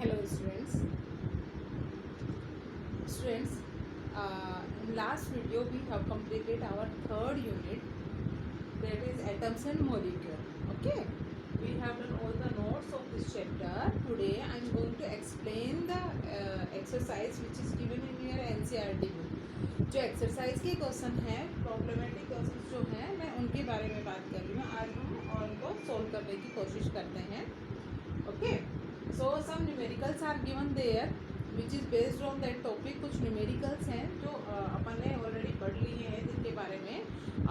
Hello students, in last video we have completed our third unit, that is atoms and molecule. Okay, we have done all the notes of this chapter. Today I am going to explain the exercise which is given in your NCERT book. जो exercise के question हैं, problematic question जो हैं, मैं उनके बारे में बात कर रही हूँ। आज हम और उनको सोल्व करने की कोशिश करते हैं। Okay, so some numericals are given there which is based on that topic. कुछ न्यूमेरिकल्स हैं जो अपन ने ऑलरेडी पढ़ लिए हैं, जिनके बारे में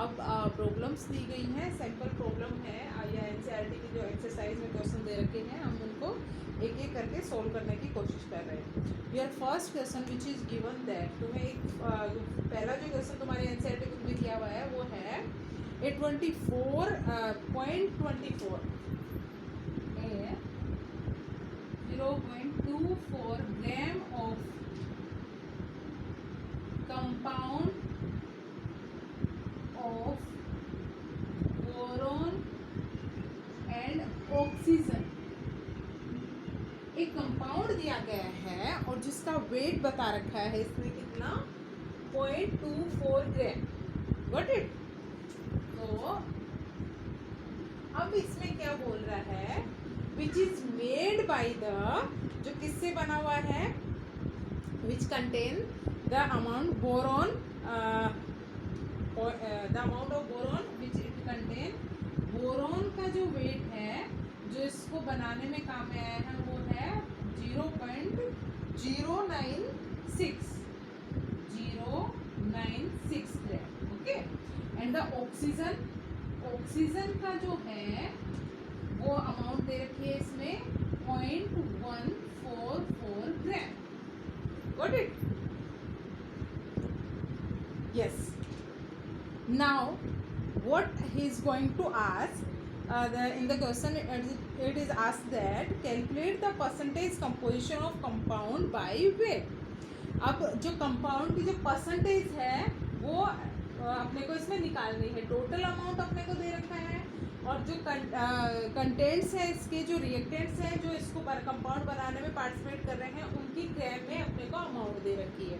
अब प्रॉब्लम्स दी गई हैं। सैम्पल प्रॉब्लम है या एनसीईआरटी की जो एक्सरसाइज में क्वेश्चन दे रखे हैं, हम उनको एक एक करके सोल्व करने की कोशिश कर रहे हैं। Your first question which is given that, तुम्हें एक पहला जो क्वेश्चन तुम्हारे एनसीईआरटी बुक में दिया हुआ है वो है 24.24 0.24 gram of compound of boron and oxygen. एक कंपाउंड दिया गया है और जिसका वेट बता रखा है इसमें कितना, 0.24 ग्राम। Got it. तो अब इसमें क्या बोल रहा है, which is made by the, जो किससे बना हुआ है, विच contain the amount boron, the amount of boron which it contain. Boron का जो वेट है जो इसको बनाने में काम में आया है वो है 0.096 gram. Okay, and the oxygen, oxygen का जो है वो अमाउंट दे रखी है इसमें 0.144 gram. Got it. Yes, now what he is going to ask, in the question it is asked that calculate the percentage composition of compound by weight। अब जो compound की जो परसेंटेज है वो अपने को इसमें निकालनी है। टोटल अमाउंट अपने को दे रखा है और जो कंटेंट्स हैं, इसके जो रिएक्टेंट्स हैं जो इसको कंपाउंड बनाने में पार्टिसिपेट कर रहे हैं, उनकी ग्राम में अपने को अमाउंट दे रखी है।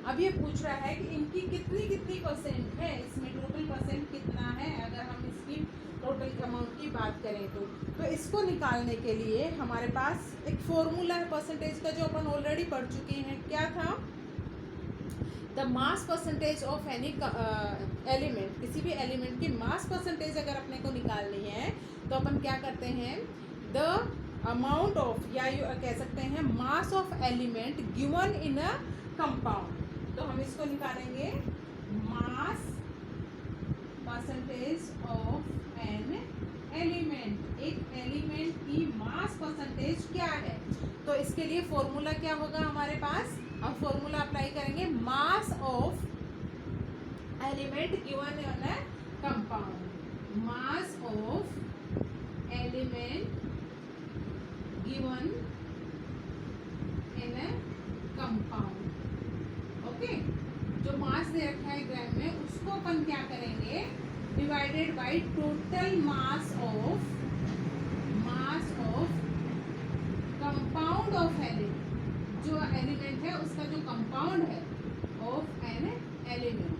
अब ये पूछ रहा है कि इनकी कितनी कितनी परसेंट है, इसमें टोटल परसेंट कितना है। अगर हम इसकी टोटल अमाउंट की बात करें तो इसको निकालने के लिए हमारे पास एक फॉर्मूला है परसेंटेज का, जो अपन ऑलरेडी पढ़ चुके हैं। क्या था, the mass percentage of any element, किसी भी एलिमेंट की मास परसेंटेज अगर अपने को निकालनी है तो अपन क्या करते हैं, द अमाउंट ऑफ, या कह सकते हैं mass of element given in a compound. तो हम इसको निकालेंगे, मास परसेंटेज ऑफ एन एलिमेंट। एक एलिमेंट की मास परसेंटेज क्या है, तो इसके लिए फॉर्मूला क्या होगा हमारे पास, हम फॉर्मूला अप्लाई करेंगे, mass of element given in a compound. Mass of element given in a compound. Okay, जो मास दे रखा है ग्राम में, उसको अपन क्या करेंगे, divided by total mass of compound of element. जो एलिमेंट है उसका जो कंपाउंड है, ऑफ एन एलिमेंट।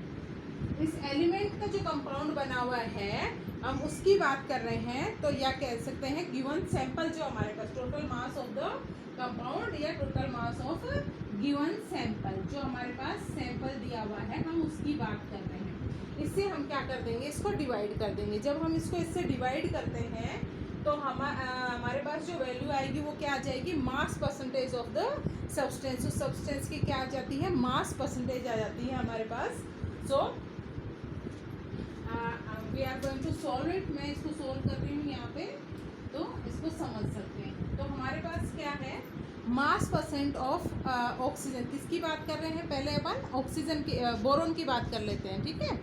इस एलिमेंट का जो कंपाउंड बना हुआ है हम उसकी बात कर रहे हैं, तो या कह सकते हैं गिवन सैंपल, जो हमारे पास total mass of the compound या total mass of given sample, जो हमारे पास सैंपल दिया हुआ है हम उसकी बात कर रहे हैं। इससे हम क्या कर देंगे, इसको डिवाइड कर देंगे। जब हम इसको इससे डिवाइड करते हैं तो हमारे पास जो वैल्यू आएगी वो क्या आ जाएगी, मास परसेंटेज ऑफ द सब्सटेंस। उस सब्सटेंस की क्या आ जाती है, मास परसेंटेज आ जाती है हमारे पास। So we are going to solve it. मैं इसको सॉल्व कर रही हूँ यहाँ पे, तो इसको समझ सकते हैं। तो हमारे पास क्या है, मास परसेंट ऑफ ऑक्सीजन। किसकी बात कर रहे हैं, पहले अपन ऑक्सीजन की, बोरोन की बात कर लेते हैं। ठीक है,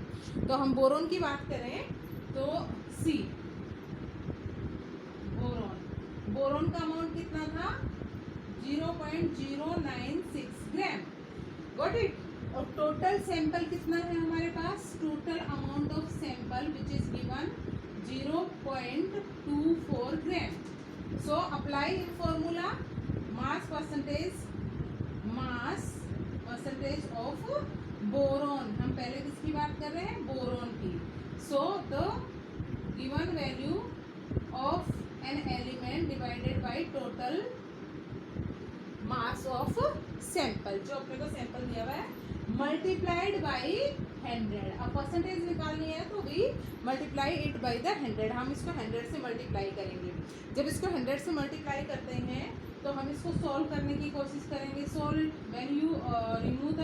तो हम बोरोन की बात करें तो सी, बोरोन का अमाउंट कितना था, 0.096 ग्राम। Got it. और टोटल सैंपल कितना है हमारे पास, total amount of sample which is given 0.24 gram. So apply formula, mass percentage of boron, हम पहले किसकी बात कर रहे हैं, बोरोन की। So the given value of an element divided by total mass of sample, जो अपने को सैंपल दिया हुआ है, मल्टीप्लाइड बाई 100। अब परसेंटेज निकालनी है तो भी मल्टीप्लाई इट बाई द 100, हम इसको 100 से मल्टीप्लाई करेंगे। जब इसको 100 से मल्टीप्लाई करते हैं तो हम इसको सॉल्व करने की कोशिश करेंगे। Solve when you remove the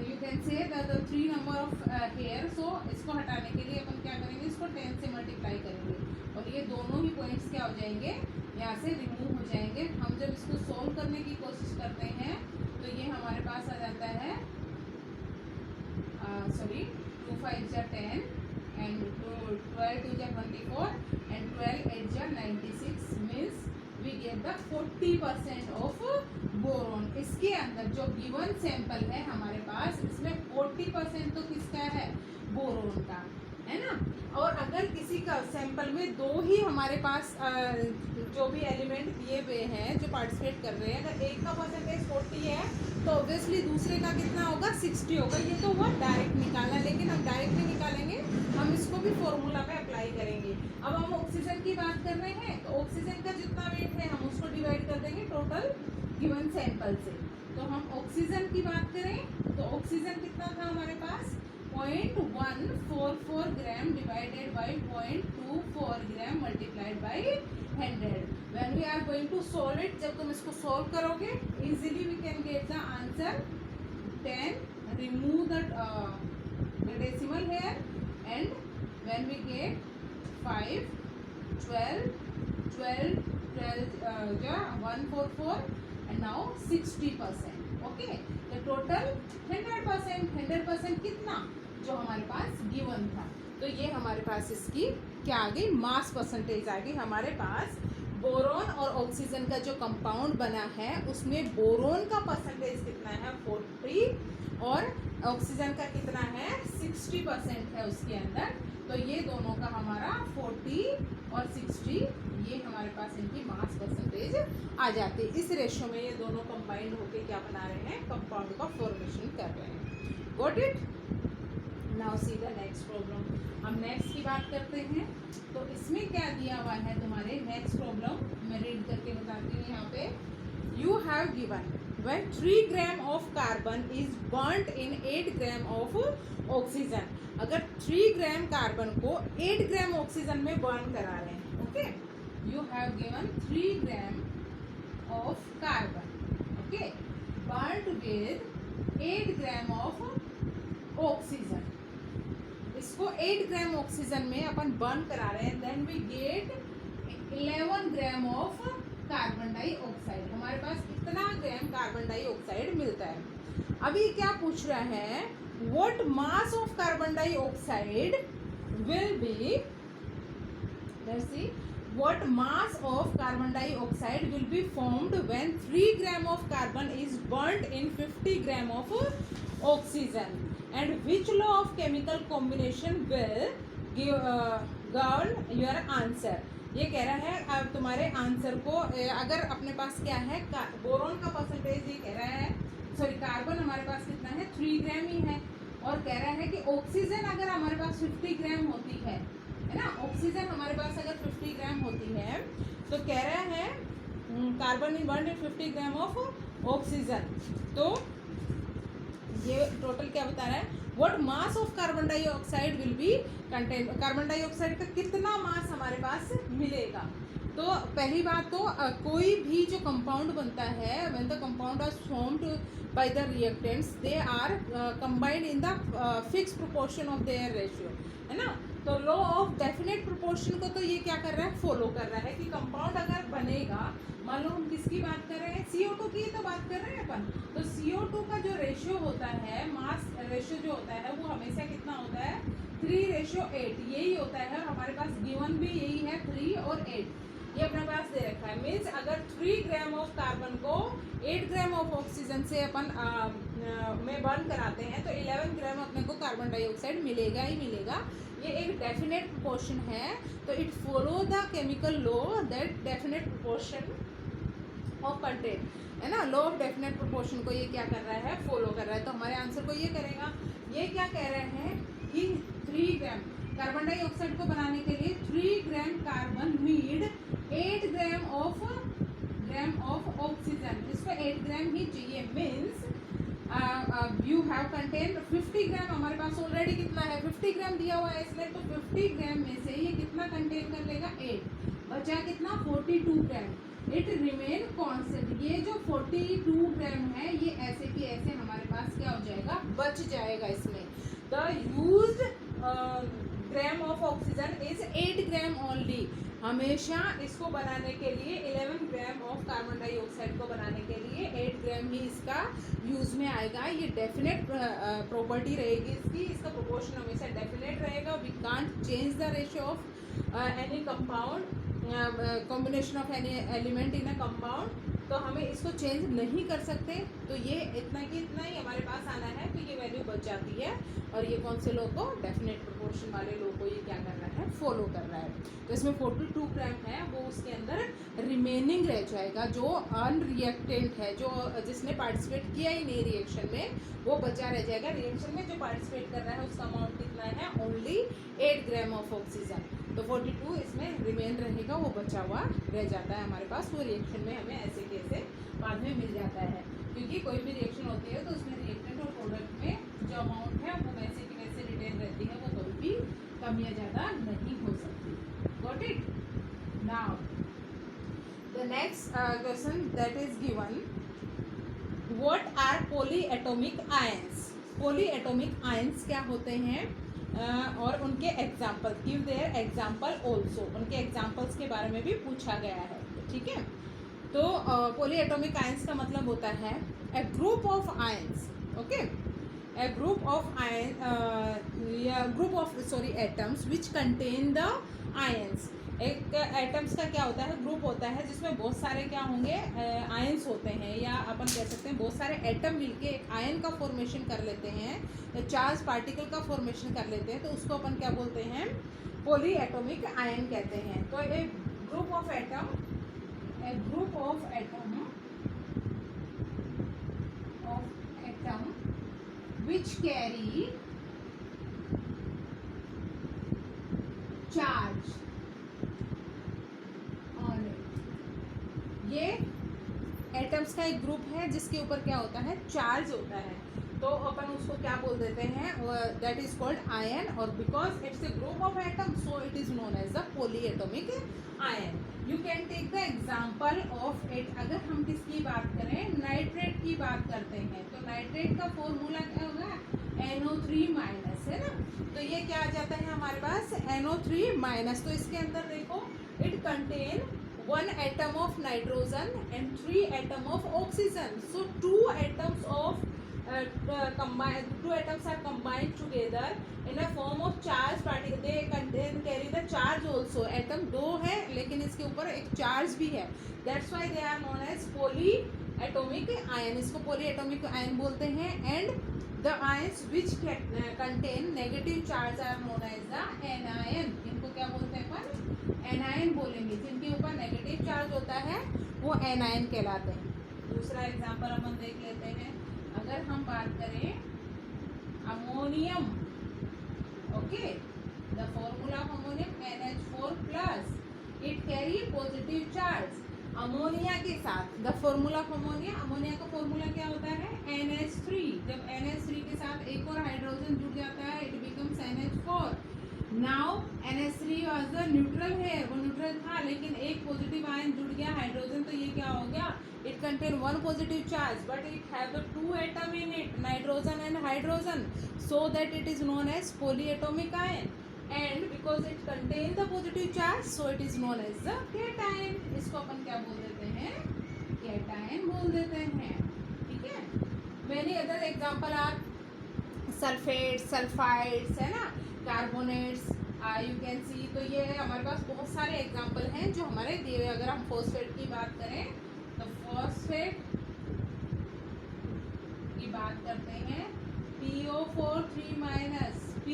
you can say the 3 number of hair. सो इसको हटाने के लिए अपन क्या करेंगे, इसको 10 से मल्टीप्लाई करेंगे और ये दोनों ही पॉइंट्स क्या हो जाएंगे, यहाँ से रिमूव हो जाएंगे। हम जब इसको सॉल्व करने की कोशिश करते हैं तो ये हमारे पास आ जाता है 2 5 जा 10 एंड 12 2 जा 24 एंड 12 8 जा 96 means we get the 40% of boron. इसके अंदर जो गिवन सैंपल है हमारे पास, इसमें 40% तो किसका है, बोरोन का, है ना। और अगर किसी का सैंपल में दो ही हमारे पास जो भी एलिमेंट दिए हुए हैं जो पार्टिसिपेट कर रहे हैं, अगर एक का परसेंटेज 40 है तो ऑब्वियसली दूसरे का कितना होगा, 60 होगा। ये तो हुआ डायरेक्ट निकालना, लेकिन हम डायरेक्ट नहीं निकालेंगे, हम इसको भी फॉर्मूला पे अप्लाई करेंगे। अब हम ऑक्सीजन की बात कर रहे हैं तो ऑक्सीजन का जितना वेट है हम उसको डिवाइड कर देंगे टोटल गिवन सैंपल से। तो हम ऑक्सीजन की बात करें तो ऑक्सीजन कितना था हमारे पास, 0.144 gram divided by 0.24 gram multiplied by 100। When we are going to solve it, जब तुम इसको सॉल्व करोगे easily we can get the answer 10, remove the decimal here and when we get 5 12 12 144 and now 60%। Okay, तो total 100% कितना, जो हमारे पास given था। तो ये हमारे पास इसकी क्या आ गई, मास परसेंटेज आ गई। हमारे पास बोरोन और ऑक्सीजन का जो कंपाउंड बना है उसमें बोरोन का परसेंटेज कितना है, 40, और ऑक्सीजन का कितना है, 60% है उसके अंदर। तो ये दोनों का हमारा 40 और 60, ये हमारे पास इनकी मास परसेंटेज आ जाती है। इस रेशो में ये दोनों कंबाइंड होके क्या बना रहे हैं, कंपाउंड का फॉर्मेशन कर रहे हैं। Got it. Now see the next problem. हम नेक्स्ट की बात करते हैं तो इसमें क्या दिया हुआ है तुम्हारे, नेक्स्ट प्रॉब्लम मैं रीड करके बताती हूँ। यहाँ पे you have given when 3 gram of carbon is burned in 8 gram of oxygen. अगर 3 ग्राम कार्बन को 8 ग्राम ऑक्सीजन में बर्न करा रहे हैं, okay, you have given 3 gram of carbon, okay, burned with 8 gram of oxygen. इसको 8 gram oxygen में अपन burn करा रहे हैं, then we get 11 gram of carbon dioxide. हमारे पास कितना ग्राम कार्बन डाइऑक्साइड मिलता है। अभी क्या पूछ रहा है, what mass of carbon dioxide will be, let's see, what mass of carbon dioxide will be formed when 3 gram of carbon is burned in 50 gram of oxygen, and which law of chemical combination will govern your answer. ये कह रहा है अब तुम्हारे answer को, अगर अपने पास क्या है, बोरोन का परसेंटेज ये कह रहा है, सॉरी कार्बन हमारे पास कितना है, 3 ग्राम ही है, और कह रहा है कि ऑक्सीजन अगर हमारे पास 50 ग्राम होती है ना, ऑक्सीजन हमारे पास अगर 50 ग्राम होती है तो कह रहा है carbon in burned 50 gram of oxygen. तो ये टोटल क्या बता रहा है, what mass of carbon dioxide will be contain, carbon dioxide का कितना मास हमारे पास मिलेगा। तो पहली बात तो कोई भी जो कंपाउंड बनता है, when the compound are formed by the reactants they are combined in the fix proportion of their ratio, है ना। तो लॉ ऑफ डेफिनेट प्रोपोर्शन को तो ये क्या कर रहा है, फॉलो कर रहा है कि कंपाउंड अगर बनेगा, मान लो हम किसकी बात कर रहे हैं, CO2 की तो बात कर रहे हैं अपन, तो CO2 का जो रेशियो होता है, मास रेशियो जो होता है वो हमेशा कितना होता है, 3:8, यही होता है। और हमारे पास गिवन भी यही है, 3 और 8, ये अपने पास दे रखा है। मीन्स अगर 3 ग्राम ऑफ कार्बन को 8 ग्राम ऑफ ऑक्सीजन से अपन में बर्न कराते हैं तो 11 ग्राम अपने को कार्बन डाइऑक्साइड मिलेगा ही मिलेगा। ये एक डेफिनेट प्रोपोर्शन है, तो it follow the chemical law that definite proportion of content, है ना, लॉ ऑफ डेफिनेट प्रोपोर्शन को ये क्या कर रहा है, फॉलो कर रहा है। तो हमारे आंसर को ये करेगा। ये क्या कह रहे हैं कि 3 ग्राम कार्बन डाइऑक्साइड को बनाने के लिए 3 gram carbon need 8 gram of oxygen. इसको 8 ग्राम ही चाहिए, मीन्स यू हैव कंटेन 50 ग्राम। हमारे पास ऑलरेडी कितना है, 50 ग्राम दिया हुआ है इसलिए, तो 50 ग्राम में से ये कितना कंटेन कर लेगा, 8, बचा कितना 42 ग्राम। It remain constant. ये जो 42 ग्राम है ये ऐसे की ऐसे हमारे पास क्या हो जाएगा, बच जाएगा इसमें। The used gram of oxygen is 8 gram only. हमेशा इसको बनाने के लिए 11 ग्राम ऑफ कार्बन डाइऑक्साइड को बनाने के लिए 8 ग्राम ही इसका यूज में आएगा। ये डेफिनेट प्रॉपर्टी रहेगी इसकी, इसका प्रोपोर्शन हमेशा डेफिनेट रहेगा। We can't change the ratio of any compound, combination of any element in a compound, तो हमें इसको चेंज नहीं कर सकते। तो ये इतना की इतना ही हमारे पास आना है, तो ये वैल्यू बच जाती है। और ये कौन से लो को, डेफिनेट प्रोपोर्शन वाले लो को ये क्या कर रहा है, फॉलो कर रहा है। तो इसमें 42 ग्राम है वो उसके अंदर रिमेनिंग रह जाएगा, जो अनरिएक्टेंट है, जो जिसने पार्टिसिपेट किया ही नहीं रिएक्शन में, वो बचा रह जाएगा। रिएक्शन में जो पार्टिसिपेट कर रहा है उसका अमाउंट कितना है, ओनली 8 ग्राम ऑफ ऑक्सीजन। तो 42 इसमें रिमेन रहेगा, वो बचा हुआ रह जाता है हमारे पास। वो रिएक्शन में हमें ऐसे कैसे बाद में मिल जाता है, क्योंकि कोई भी रिएक्शन होती है तो उसमें रिएक्टेंट और प्रोडक्ट में जो अमाउंट है वो वैसे की वैसे रिटेन रहती है, वो कभी भी कम या ज़्यादा नहीं हो सकती। Got it? Now the next question that is given, what are polyatomic ions. Polyatomic ions क्या होते हैं और उनके example, give their example also. उनके एग्जाम्पल्स के बारे में भी पूछा गया है, ठीक है। तो पॉलीएटॉमिक आयंस का मतलब होता है a group of ions, okay, a group of atoms which contain the ions. एक एटम्स का क्या होता है, ग्रुप होता है जिसमें बहुत सारे क्या होंगे, आयंस होते हैं, या अपन कह सकते हैं बहुत सारे एटम मिलके एक आयन का फॉर्मेशन कर लेते हैं, या चार्ज पार्टिकल का फॉर्मेशन कर लेते हैं, तो उसको अपन क्या बोलते हैं, पॉलीएटॉमिक आयन कहते हैं। तो एक group of atom which carry charge on it। ये एटम्स का एक ग्रुप है जिसके ऊपर क्या होता है, चार्ज होता है, तो अपन उसको क्या बोल देते हैं, दैट इज कॉल्ड आयन। और because it's a group of atom so it is known as the polyatomic ion. You can take the example of it. अगर हम किसकी बात करें, नाइट्रेट की बात करते हैं, तो नाइट्रेट का फॉर्मूला क्या होगा, NO3 माइनस, है ना। तो ये क्या आ जाता है हमारे पास, NO3 माइनस। तो इसके अंदर देखो, it contain 1 atom of nitrogen and 3 atom of oxygen. So 2 atoms are combined together in a form of charge particle. They carry the charge also. Atom 2 है लेकिन इसके ऊपर एक चार्ज भी है, that's why they are known as polyatomic ion। इसको polyatomic ion बोलते हैं। and the ions which contain negative charge are known as the anion। इनको क्या बोलते हैं अपन, एनायन बोलेंगे। जिनके ऊपर नेगेटिव चार्ज होता है वो एनायन कहलाते हैं। दूसरा एग्जांपल हम देख लेते हैं। अगर हम बात करें ammonium, okay, the formula of ammonium NH4+, it carry positive charge. Ammonia के साथ the formula of ammonia, ammonia का फॉर्मूला क्या होता है, NH3। जब NH3 के साथ एक और हाइड्रोजन जुड़ जाता है, it becomes NH4। Now NH3 was the neutral है, वो न्यूट्रल था, लेकिन एक पॉजिटिव आयन जुड़ गया हाइड्रोजन, तो ये क्या हो गया, it contain 1 positive charge but it have the 2 atom in it, nitrogen and hydrogen, so that it is known as polyatomic ion. And because it contain the positive charge so it is known as the cation. इसको अपन क्या बोल देते हैं, cation बोल देते हैं, ठीक है। Many other example are sulphates, sulphides, है ना, कार्बोनेट्स, यू कैन सी। तो ये हमारे पास बहुत सारे एग्जांपल हैं जो हमारे दिए हुए। अगर हम फॉस्फेट की बात करें तो फॉस्फेट की बात करते हैं, PO4 3- P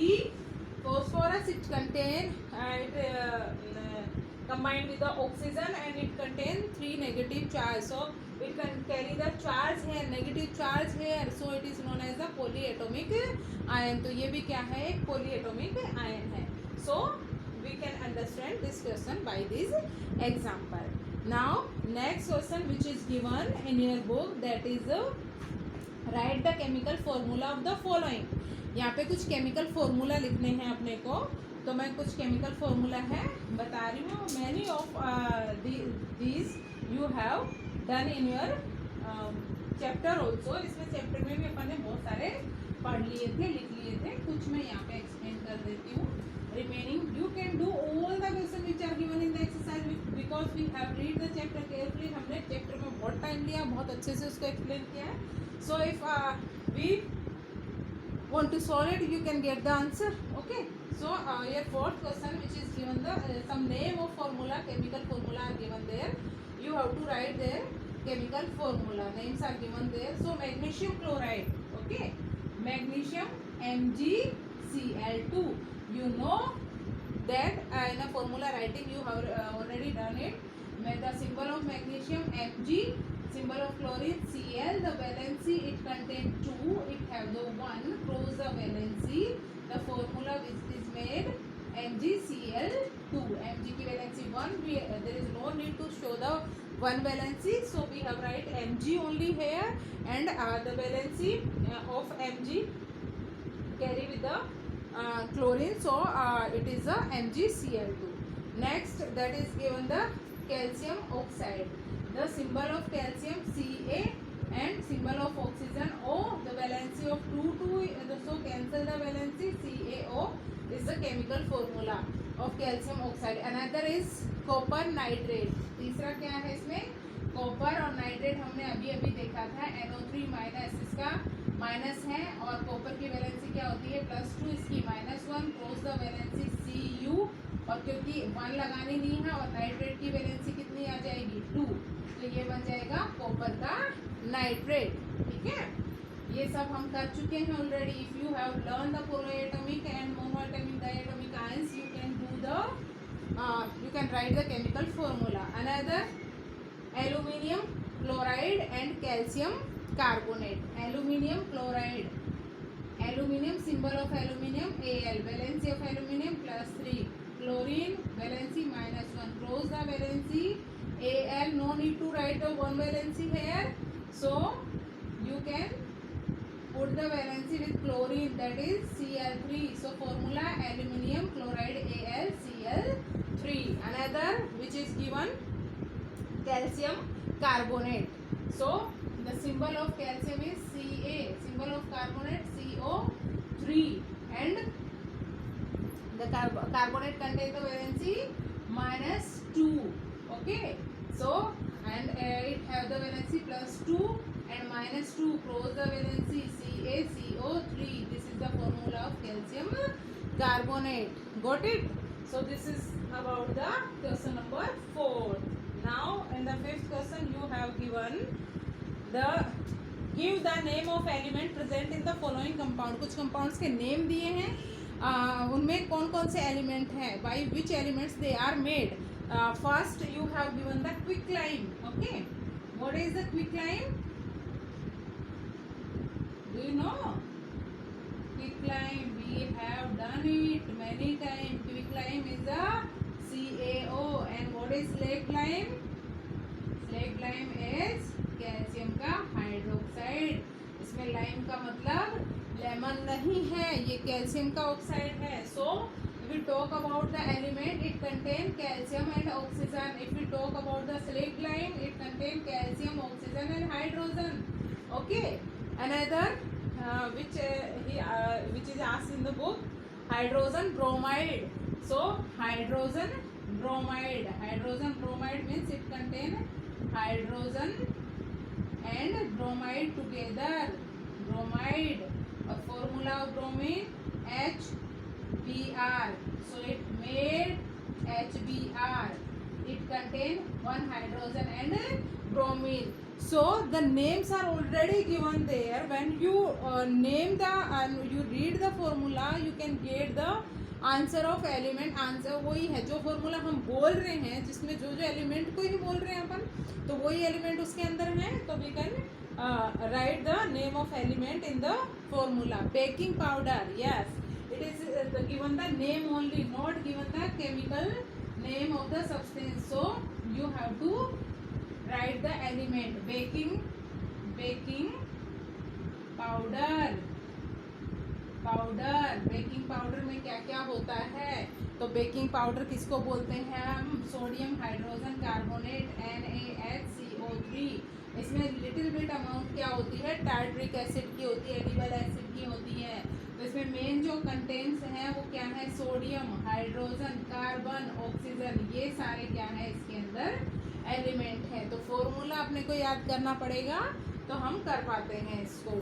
phosphorus, it contain combined with the oxygen and it contain 3 negative charge, so it can carry the charge here, negative charge here, so it is known as the polyatomic ion. तो ये भी क्या है, एक polyatomic ion है. So we can understand this question by this example. Now next question which is given in your book, that is write the chemical formula of the following. यहाँ पे कुछ केमिकल फार्मूला लिखने हैं अपने को, तो मैं कुछ केमिकल फार्मूला है बता रही हूँ. Many of these you have done in your chapter also. इसमें चैप्टर में भी अपन ने बहुत सारे पढ़ लिए थे, लिख लिए थे. कुछ मैं यहाँ पे एक्सप्लेन कर देती हूँ. Remaining you can do all the question which are given in the exercise because we have read the chapter carefully. हमने चैप्टर में बहुत टाइम लिया, बहुत अच्छे से उसको एक्सप्लेन किया है. So if we want to solve it, you can get the answer. Okay, so your fourth question which is given the some name of formula, chemical formula are given there. You have to write their chemical formula, names are given there. So magnesium chloride, okay, magnesium MgCl2. You know that in a formula writing you have already done it. The symbol of magnesium Mg, symbol of chlorine Cl, the valency it contains 2, it have the 1, cross the valency, the formula which is made MgCl2. Mg की valency 1, there is no need to show the 1 valency, so we have write Mg only here, and the valency of Mg carry with the chlorine, so it is a MgCl2. Next, that is given the calcium oxide. The symbol of calcium Ca and symbol of oxygen O. The valency of 2 so cancel the valency. CaO is the chemical formula of calcium oxide. Another is copper nitrate. तीसरा क्या है इसमें, copper और nitrate हमने अभी अभी देखा था. NO3 माइनस, इसका माइनस है, और कॉपर की वैलेंसी क्या होती है, +2, इसकी -1, क्रॉस द वैलेंसी Cu, और क्योंकि 1 लगानी नहीं है और नाइट्रेट की वैलेंसी कितनी आ जाएगी 2, तो ये बन जाएगा कॉपर का नाइट्रेट. ठीक है, ये सब हम कर चुके हैं already. If you have learn the polyatomic and monoatomic diatomic ions, you can do the you can write the chemical formula. Another, aluminium chloride and calcium carbonate. Aluminium chloride, aluminium, symbol of aluminium Al, valency of aluminium +3, chlorine valency -1, cross the valency Al, no need to write the 1 valency here, so you can put the valency with chlorine, that is Cl3. So formula aluminium chloride AlCl3. Another which is given calcium carbonate. So the symbol of calcium is Ca, symbol of carbonate CO3, and the carbonate contains the valency -2. Okay, so and it have the valency +2 and -2, cross the valency CaCO3. This is the formula of calcium carbonate. Got it? So this is about the question number 4. Now in the fifth question you have given the give the name of element present in the following compound. कुछ compounds के name दिए हैं, उनमें कौन कौन से element हैं, by which elements they are made. First you have given the quicklime. Okay, what is the quicklime? Do you know? Quicklime, we have done it many times. Quicklime is a CaO. And what is slakelime? Slakelime is calcium का hydroxide. इसमें lime का मतलब lemon नहीं है, ये calcium का oxide है. सो if we talk about the element, it contain calcium and oxygen. If we talk about the slakelime, it contain calcium, oxygen and hydrogen. Okay, another which is asked in the book, hydrogen bromide. So hydrogen bromide means it contain hydrogen and bromide together. Bromide, a formula of bromine HBr. So it made HBr. It contain 1 hydrogen and bromine. So the names are already given there. When you name the and you read the formula, you can get the answer of element, answer वही है जो formula हम बोल रहे हैं, जिसमें जो जो एलिमेंट को ही बोल रहे हैं अपन, तो वही एलिमेंट उसके अंदर है, तो we can write the name of element in the formula. Baking powder, yes, it is given the name only, not given the chemical name of the substance, so you have to write the element. Baking powder. Baking powder में क्या क्या होता है, तो baking powder किसको बोलते हैं हम, सोडियम हाइड्रोजन कार्बोनेट NaHCO3. इसमें लिटिल बिट अमाउंट क्या होती है, टार्ट्रिक एसिड की होती है, एडिबल एसिड की होती है. तो इसमें मेन जो कंटेंट्स हैं वो क्या है, सोडियम, हाइड्रोजन, कार्बन, ऑक्सीजन, ये सारे क्या है इसके अंदर एलिमेंट है. तो फॉर्मूला अपने को याद करना पड़ेगा, तो हम कर पाते हैं इसको.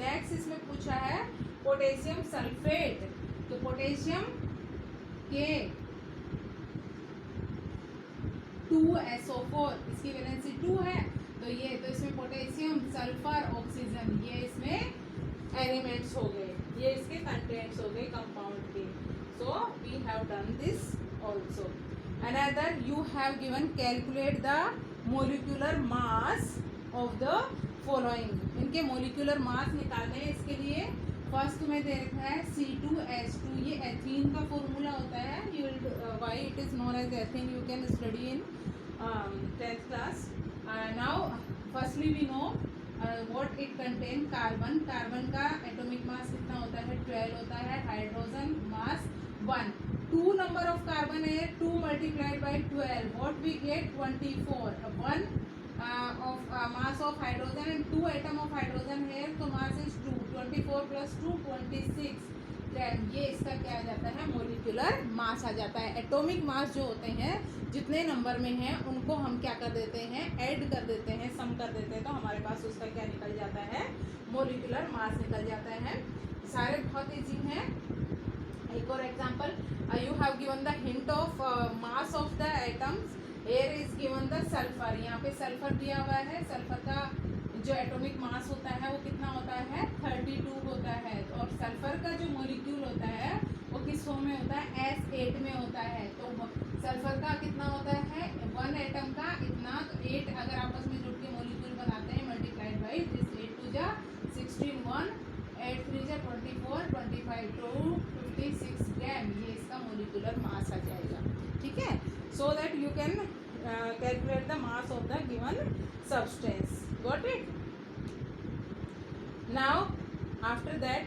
नेक्स्ट इसमें पूछा है पोटेशियम सल्फेट, तो पोटेशियम के 2SO4, इसकी वैलेंसी 2 है, तो ये, तो इसमें पोटेशियम, सल्फर, ऑक्सीजन, ये इसमें एलिमेंट्स हो गए, ये इसके कंटेंट्स हो गए कंपाउंड के. So we have done this also. Another you have given calculate the molecular mass of the following. इनके मोलिकुलर मास निकालने हैं, इसके लिए फर्स्ट तुम्हें दे रखा है C2H2, ये एथीन का फॉर्मूला होता है. You will why it is known as ethene, you can study in 10th class. Now firstly we know what it contain. Carbon का एटॉमिक मास कितना होता है, 12 होता है. Hydrogen mass 1. 2 number of carbon है, 2 multiplied by 12, what we get 24. 1 of mass of hydrogen and 2 atom of hydrogen here, so mass is 2. 24 plus 2 26. then ये इसका क्या आ जाता है, मोलिकुलर मास आ जाता है. एटॉमिक मास जो होते हैं जितने नंबर में हैं उनको हम क्या कर देते हैं, ऐड कर देते हैं, सम कर देते हैं, तो हमारे पास उसका क्या निकल जाता है, मोलिकुलर मास निकल जाता है. सारे बहुत ईजी हैं. एक और example, you have given the hint of mass of the atoms. Air is given the sulphur, यहाँ पे सल्फर दिया हुआ है. सल्फर का जो एटॉमिक मास होता है वो कितना होता है, 32 होता है. और सल्फर का जो मॉलिक्यूल होता है वो किस फॉर्म में होता है, S8 में होता है. तो सल्फर का कितना होता है, 1 एटम का इतना, तो 8 अगर आपस में जुड़ के मॉलिक्यूल बनाते हैं, मल्टीप्लाइड बाई दिस 8 2 जा 16, 1 8 3 जा 24 25 2 56 ग्राम, ये इसका मॉलिक्यूलर मास आ जाएगा. ठीक है, so that you can calculate the mass of the given substance. Got it? Now after that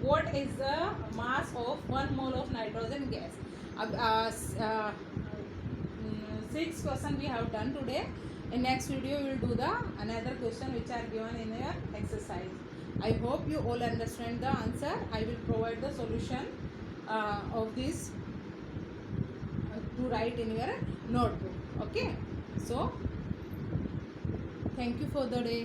what is the mass of 1 mole of nitrogen gas? अब 6 question we have done today. In next video we will do the another question which are given in your exercise. I hope you all understand the answer. I will provide the solution of this to write in your notebook. Okay, so thank you for the day.